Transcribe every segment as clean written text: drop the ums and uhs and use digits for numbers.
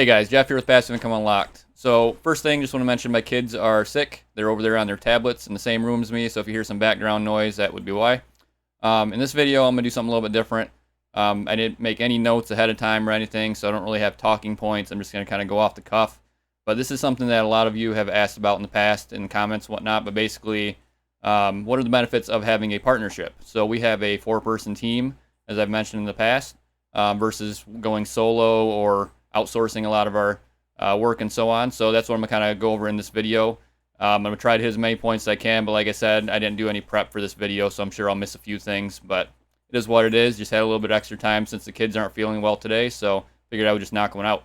Hey guys, Jeff here with Passive Income Unlocked. So first thing, just want to mention my kids are sick. They're over there on their tablets in the same room as me, so if you hear some background noise, that would be why. In this video, I'm going to do something a little bit different. I didn't make any notes ahead of time or anything, so I don't really have talking points. I'm just going to kind of go off the cuff. But this is something that a lot of you have asked about in the past in comments and whatnot, but basically, what are the benefits of having a partnership? So we have a 4-person team, as I've mentioned in the past, versus going solo or outsourcing a lot of our work and so on. So that's what I'm going to kind of go over in this video. I'm going to try to hit as many points as I can, but like I said, I didn't do any prep for this video, so I'm sure I'll miss a few things, but it is what it is. Just had a little bit extra time since the kids aren't feeling well today, so figured I would just knock one out.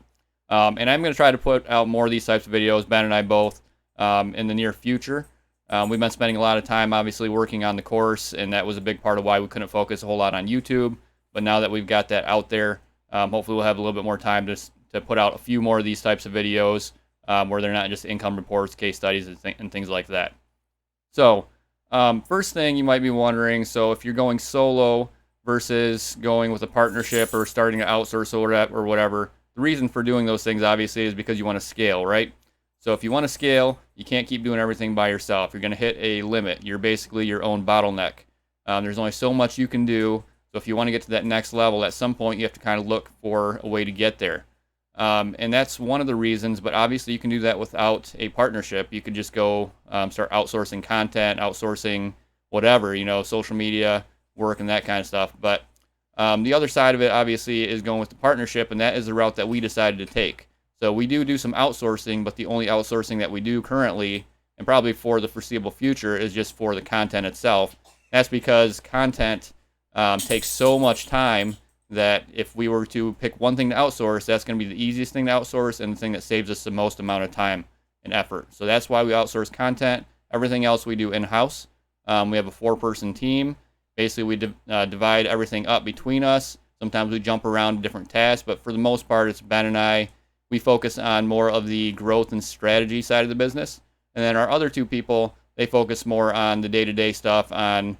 And I'm going to try to put out more of these types of videos, Ben and I both, in the near future. We've been spending a lot of time, obviously, working on the course, and that was a big part of why we couldn't focus a whole lot on YouTube. But now that we've got that out there, hopefully we'll have a little bit more time to put out a few more of these types of videos where they're not just income reports, case studies, and things like that. So first thing you might be wondering, so if you're going solo versus going with a partnership or starting to outsource or whatever, the reason for doing those things obviously is because you want to scale, right? So if you want to scale, you can't keep doing everything by yourself. You're going to hit a limit. You're basically your own bottleneck. There's only so much you can do. So if you want to get to that next level, at some point you have to kind of look for a way to get there. And that's one of the reasons, but obviously you can do that without a partnership. You could just go start outsourcing content, outsourcing whatever, social media work and that kind of stuff. But the other side of it, obviously, is going with the partnership, and that is the route that we decided to take. So we do some outsourcing, but the only outsourcing that we do currently, and probably for the foreseeable future, is just for the content itself. That's because content takes so much time that if we were to pick one thing to outsource, that's going to be the easiest thing to outsource and the thing that saves us the most amount of time and effort. So that's why we outsource content. Everything else we do in-house. We have a 4-person team. Basically, we divide everything up between us. Sometimes we jump around to different tasks, but for the most part, it's Ben and I. We focus on more of the growth and strategy side of the business. And then our other 2 people, they focus more on the day-to-day stuff, on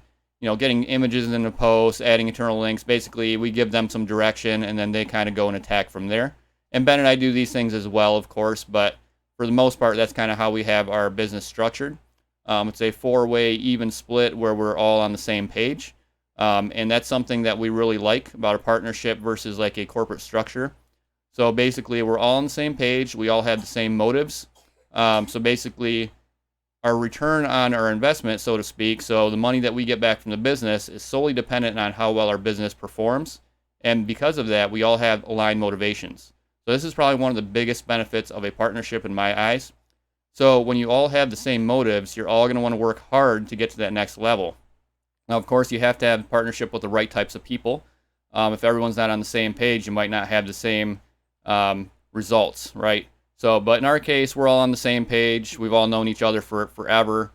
getting images in the post, adding internal links. Basically, we give them some direction, and then they kind of go and attack from there. And Ben and I do these things as well, of course, but for the most part, that's kind of how we have our business structured. It's a 4-way even split where we're all on the same page. And that's something that we really like about a partnership versus like a corporate structure. So basically, we're all on the same page. We all have the same motives. So basically, our return on our investment, so to speak, so the money that we get back from the business is solely dependent on how well our business performs. And because of that, we all have aligned motivations. So this is probably one of the biggest benefits of a partnership in my eyes. So when you all have the same motives, you're all going to want to work hard to get to that next level. Now, of course, you have to have a partnership with the right types of people. If everyone's not on the same page, you might not have the same results, right? So, but in our case, we're all on the same page. We've all known each other for forever,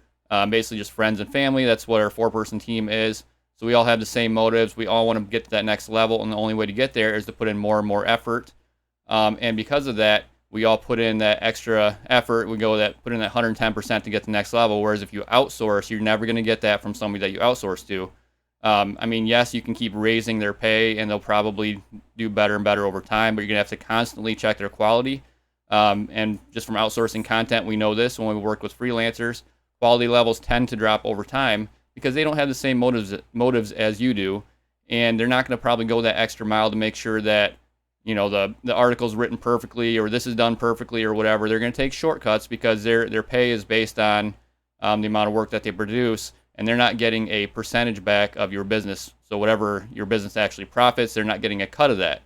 basically just friends and family. That's what our 4-person team is. So we all have the same motives. We all want to get to that next level, and the only way to get there is to put in more and more effort. And because of that, we all put in that extra effort. We put in that 110% to get to the next level. Whereas if you outsource, you're never going to get that from somebody that you outsource to. Yes, you can keep raising their pay, and they'll probably do better and better over time, but you're going to have to constantly check their quality. And just from outsourcing content, we know this when we work with freelancers, quality levels tend to drop over time because they don't have the same motives as you do, and they're not going to probably go that extra mile to make sure that the article's written perfectly or this is done perfectly or whatever. They're going to take shortcuts because their pay is based on the amount of work that they produce, and they're not getting a percentage back of your business. So whatever your business actually profits, they're not getting a cut of that.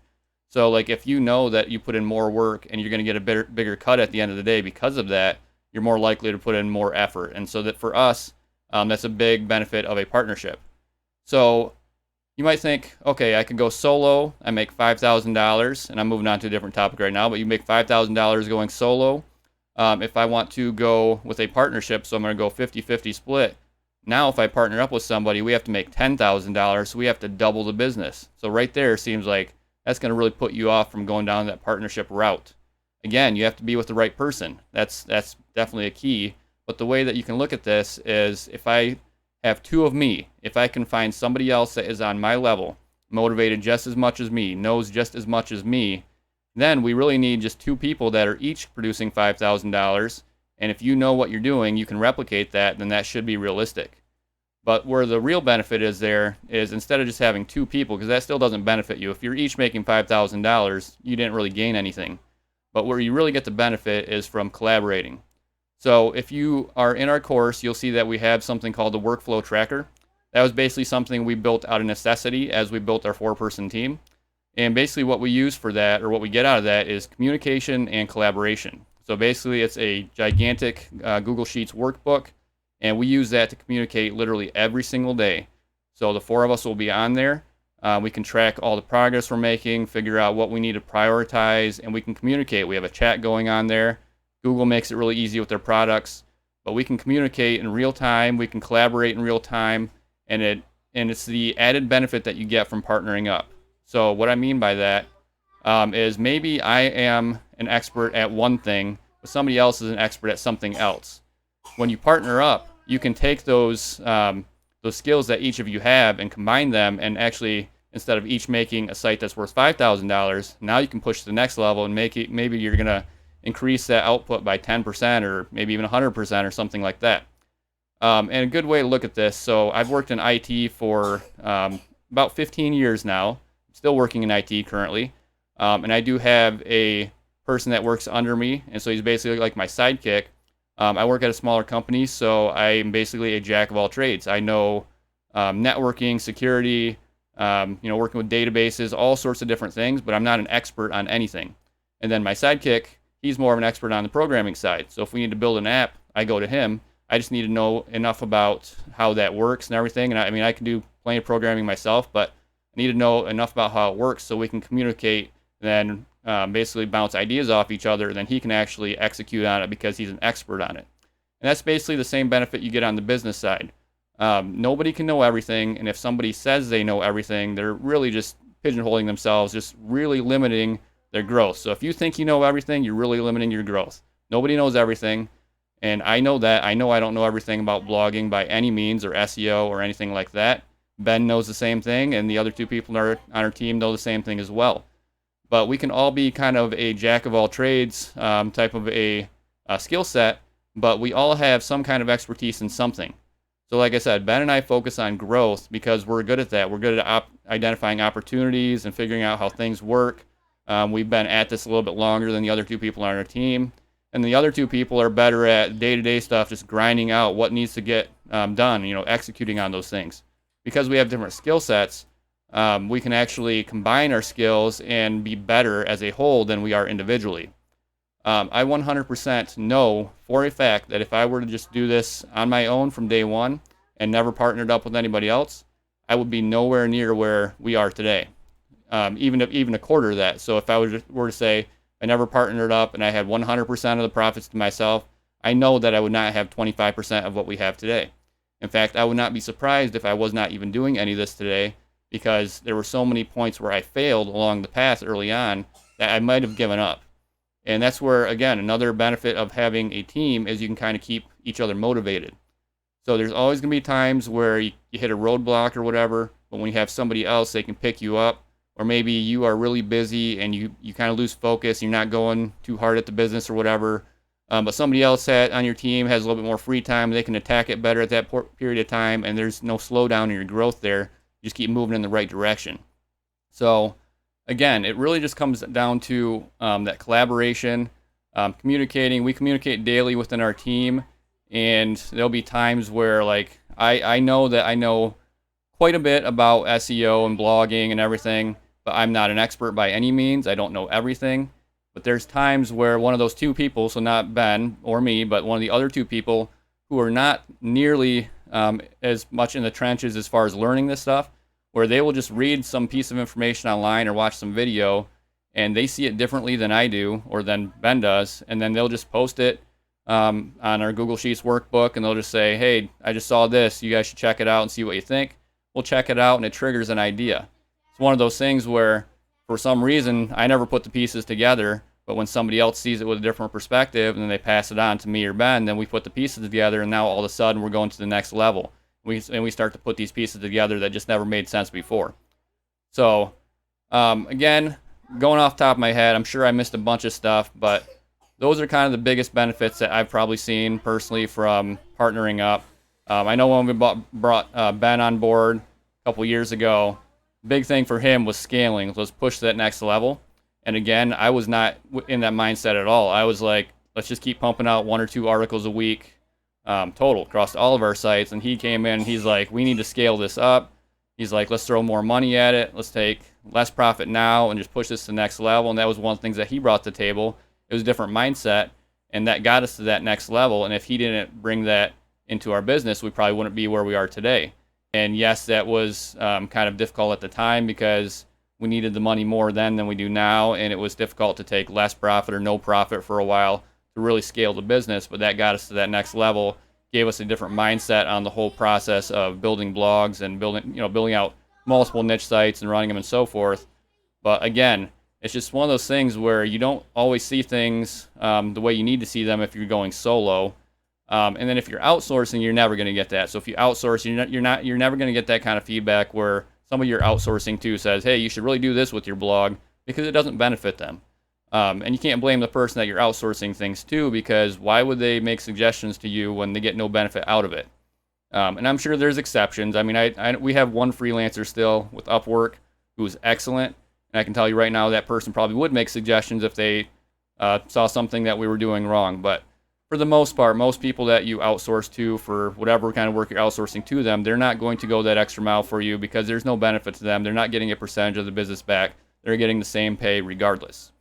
So like if you know that you put in more work and you're going to get a bigger cut at the end of the day because of that, you're more likely to put in more effort. And so that for us, that's a big benefit of a partnership. So you might think, okay, I could go solo. I make $5,000, and I'm moving on to a different topic right now, but you make $5,000 going solo. If I want to go with a partnership, so I'm going to go 50-50 split. Now, if I partner up with somebody, we have to make $10,000, so we have to double the business. So right there seems like that's going to really put you off from going down that partnership route. Again, you have to be with the right person. That's definitely a key. But the way that you can look at this is if I have 2 of me, if I can find somebody else that is on my level, motivated just as much as me, knows just as much as me, Then we really need just 2 people that are each producing $5,000. And if you know what you're doing, you can replicate that, then that should be realistic. But where the real benefit is there is instead of just having 2 people, because that still doesn't benefit you. If you're each making $5,000, you didn't really gain anything. But where you really get the benefit is from collaborating. So if you are in our course, you'll see that we have something called the workflow tracker. That was basically something we built out of necessity as we built our 4-person team. And basically what we use for that, or what we get out of that, is communication and collaboration. So basically it's a gigantic Google Sheets workbook, and we use that to communicate literally every single day. So the 4 of us will be on there. We can track all the progress we're making, figure out what we need to prioritize, and we can communicate. We have a chat going on there. Google makes it really easy with their products, but we can communicate in real time. We can collaborate in real time, and it's the added benefit that you get from partnering up. So what I mean by that is maybe I am an expert at one thing, but somebody else is an expert at something else. When you partner up, you can take those skills that each of you have and combine them, and actually, instead of each making a site that's worth $5,000, now you can push to the next level and make it, maybe you're going to increase that output by 10% or maybe even 100% or something like that. And a good way to look at this, so I've worked in IT for about 15 years now. Still working in IT currently, and I do have a person that works under me, and so he's basically like my sidekick. I work at a smaller company, so I'm basically a jack of all trades. I know networking, security, working with databases, all sorts of different things, but I'm not an expert on anything. And then my sidekick, he's more of an expert on the programming side. So if we need to build an app, I go to him. I just need to know enough about how that works and everything. And I can do plenty of programming myself, but I need to know enough about how it works so we can communicate, then basically bounce ideas off each other, and then he can actually execute on it because he's an expert on it. And that's basically the same benefit you get on the business side. Nobody can know everything, and if somebody says they know everything, they're really just pigeonholing themselves, just really limiting their growth. So if you think you know everything, you're really limiting your growth. Nobody knows everything, and I know that. I know I don't know everything about blogging by any means, or SEO or anything like that. Ben knows the same thing, and the other 2 people on our team know the same thing as well. But we can all be kind of a jack of all trades type of a skill set, but we all have some kind of expertise in something. So like I said, Ben and I focus on growth because we're good at that. We're good at identifying opportunities and figuring out how things work. We've been at this a little bit longer than the other 2 people on our team. And the other 2 people are better at day-to-day stuff, just grinding out what needs to get done, executing on those things. Because we have different skill sets, we can actually combine our skills and be better as a whole than we are individually. I 100% know for a fact that if I were to just do this on my own from day one and never partnered up with anybody else, I would be nowhere near where we are today, even a quarter of that. So if I were to say I never partnered up and I had 100% of the profits to myself, I know that I would not have 25% of what we have today. In fact, I would not be surprised if I was not even doing any of this today, because there were so many points where I failed along the path early on that I might have given up. And that's where, again, another benefit of having a team is you can kind of keep each other motivated. So there's always going to be times where you hit a roadblock or whatever, but when you have somebody else, they can pick you up. Or maybe you are really busy and you kind of lose focus, you're not going too hard at the business or whatever. But somebody else on your team has a little bit more free time. They can attack it better at that period of time, and there's no slowdown in your growth there. You just keep moving in the right direction. So, again, it really just comes down to that collaboration, communicating. We communicate daily within our team, and there'll be times where, like, I know that I know quite a bit about SEO and blogging and everything, but I'm not an expert by any means. I don't know everything. But there's times where one of those 2 people, so not Ben or me, but one of the other 2 people who are not nearly as much in the trenches as far as learning this stuff, where they will just read some piece of information online or watch some video, and they see it differently than I do or than Ben does, and then they'll just post it on our Google Sheets workbook, and they'll just say, hey, I just saw this. You guys should check it out and see what you think. We'll check it out, and it triggers an idea. It's one of those things where, for some reason, I never put the pieces together, but when somebody else sees it with a different perspective and then they pass it on to me or Ben, then we put the pieces together, and now all of a sudden we're going to the next level. We start to put these pieces together that just never made sense before. So, again, going off the top of my head, I'm sure I missed a bunch of stuff, but those are kind of the biggest benefits that I've probably seen personally from partnering up. I know when we brought Ben on board a couple years ago, big thing for him was scaling. Let's push to that next level. And again, I was not in that mindset at all. I was like, let's just keep pumping out 1 or 2 articles a week total across all of our sites. And he came in, he's like, we need to scale this up. He's like, let's throw more money at it. Let's take less profit now and just push this to the next level. And that was one of the things that he brought to the table. It was a different mindset, and that got us to that next level. And if he didn't bring that into our business, we probably wouldn't be where we are today. And yes, that was kind of difficult at the time because we needed the money more then than we do now, and it was difficult to take less profit or no profit for a while to really scale the business. But that got us to that next level, gave us a different mindset on the whole process of building blogs and building out multiple niche sites and running them and so forth. But again, it's just one of those things where you don't always see things the way you need to see them if you're going solo. And then if you're outsourcing, you're never going to get that. So if you outsource, you're never going to get that kind of feedback where somebody you're outsourcing to says, hey, you should really do this with your blog, because it doesn't benefit them. And you can't blame the person that you're outsourcing things to, because why would they make suggestions to you when they get no benefit out of it? And I'm sure there's exceptions. I mean, we have one freelancer still with Upwork who's excellent. And I can tell you right now that person probably would make suggestions if they saw something that we were doing wrong. But for the most part, most people that you outsource to for whatever kind of work you're outsourcing to them, they're not going to go that extra mile for you because there's no benefit to them. They're not getting a percentage of the business back. They're getting the same pay regardless.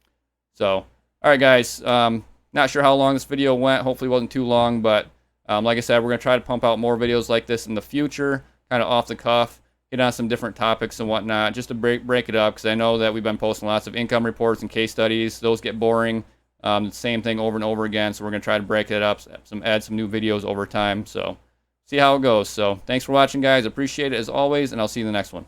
So, all right, guys. Not sure how long this video went. Hopefully it wasn't too long, but like I said, we're going to try to pump out more videos like this in the future, kind of off the cuff, hit on some different topics and whatnot, just to break it up, because I know that we've been posting lots of income reports and case studies. Those get boring. The same thing over and over again, so we're going to try to break it up, add some new videos over time. So see how it goes. So thanks for watching, guys. Appreciate it as always, and I'll see you in the next one.